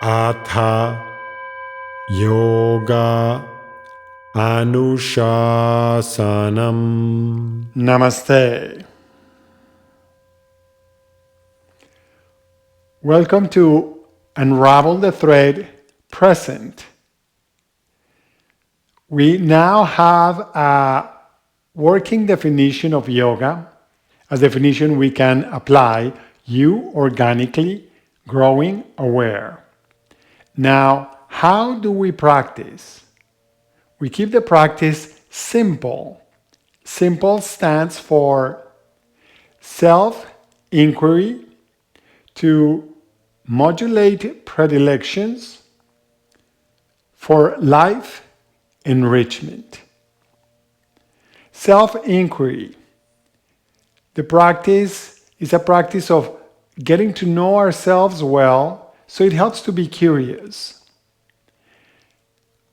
Atha Yoga Anushasanam. Namaste. Welcome to Unravel the Thread Present. We now have a working definition of yoga, a definition we can apply, you organically growing aware. Now, how do we practice? We keep the practice simple. Simple stands for self-inquiry to modulate predilections for life enrichment. Self-inquiry. The practice is a practice of getting to know ourselves well, so it helps to be curious.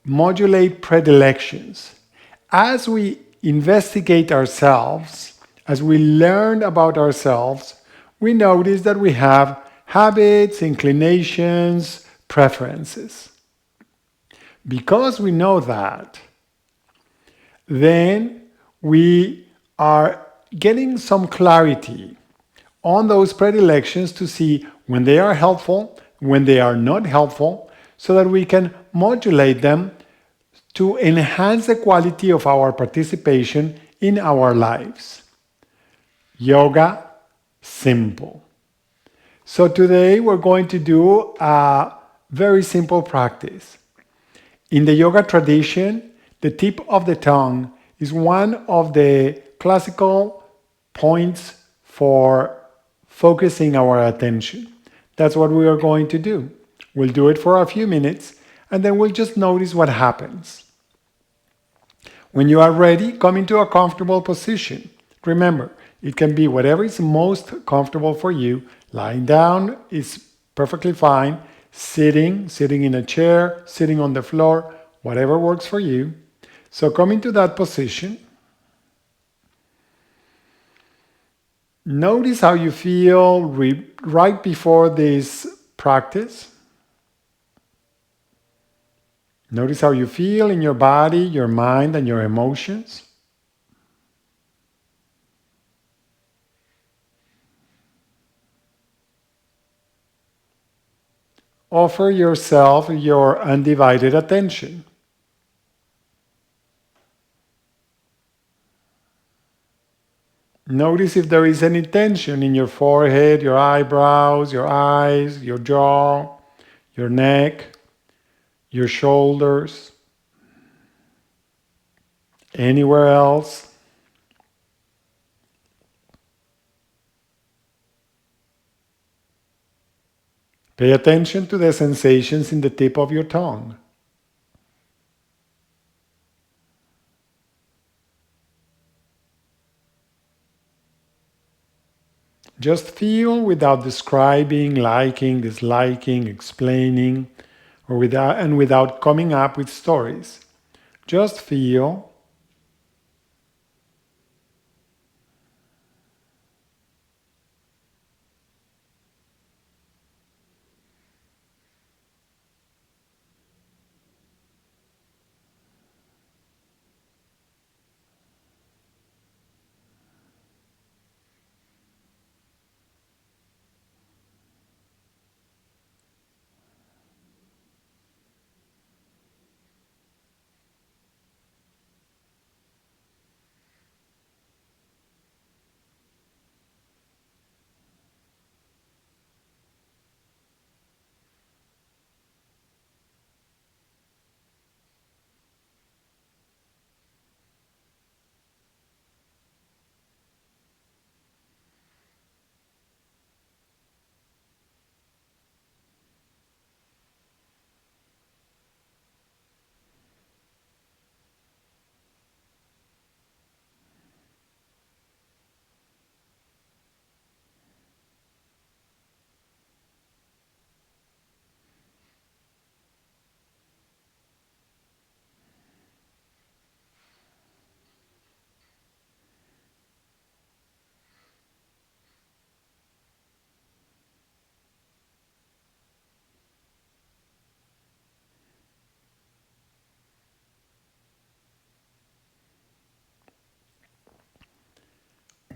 Modulate predilections. As we investigate ourselves, as we learn about ourselves, we notice that we have habits, inclinations, preferences. Because we know that, then we are getting some clarity on those predilections to see when they are helpful, when they are not helpful, so that we can modulate them to enhance the quality of our participation in our lives. Yoga, simple. So today we're going to do a very simple practice. In the yoga tradition, the tip of the tongue is one of the classical points for focusing our attention. That's what we are going to do. We'll do it for a few minutes and then we'll just notice what happens. When you are ready, come into a comfortable position. Remember, it can be whatever is most comfortable for you. Lying down is perfectly fine. Sitting in a chair, sitting on the floor, whatever works for you. So come into that position. Notice how you feel right before this practice. Notice how you feel in your body, your mind, and your emotions. Offer yourself your undivided attention. Notice if there is any tension in your forehead, your eyebrows, your eyes, your jaw, your neck, your shoulders, anywhere else. Pay attention to the sensations in the tip of your tongue. Just feel without describing, liking, disliking, explaining, or without coming up with stories. Just feel.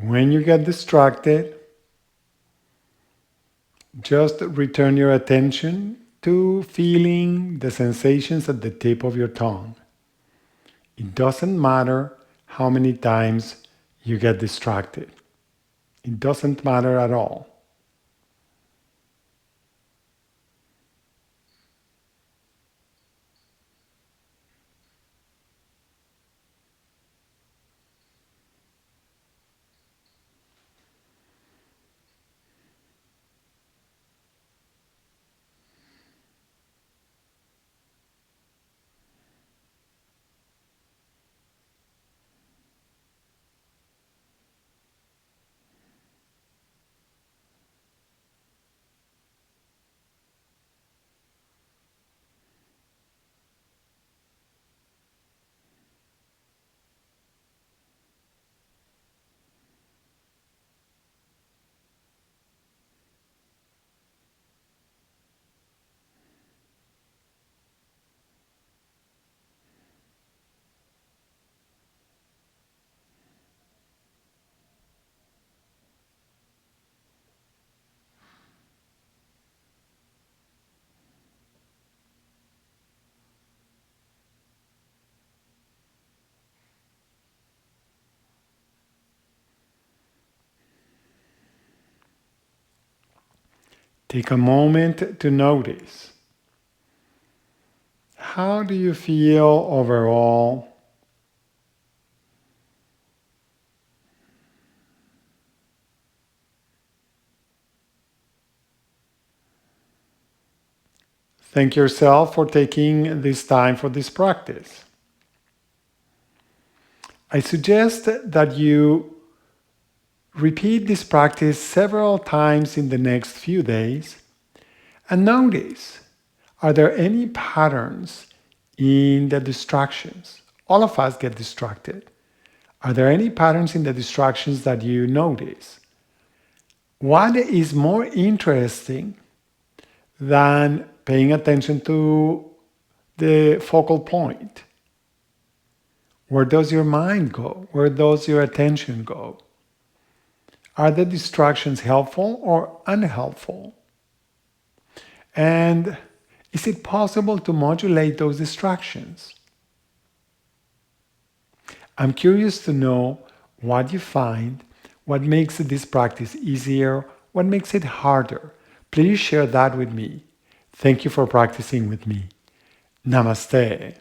When you get distracted, just return your attention to feeling the sensations at the tip of your tongue. It doesn't matter how many times you get distracted. It doesn't matter at all. Take a moment to notice. How do you feel overall? Thank yourself for taking this time for this practice. I suggest that you repeat this practice several times in the next few days and notice, are there any patterns in the distractions? All of us get distracted. Are there any patterns in the distractions that you notice? What is more interesting than paying attention to the focal point? Where does your mind go? Where does your attention go? Are the distractions helpful or unhelpful? And is it possible to modulate those distractions? I'm curious to know what you find, what makes this practice easier, what makes it harder. Please share that with me. Thank you for practicing with me. Namaste.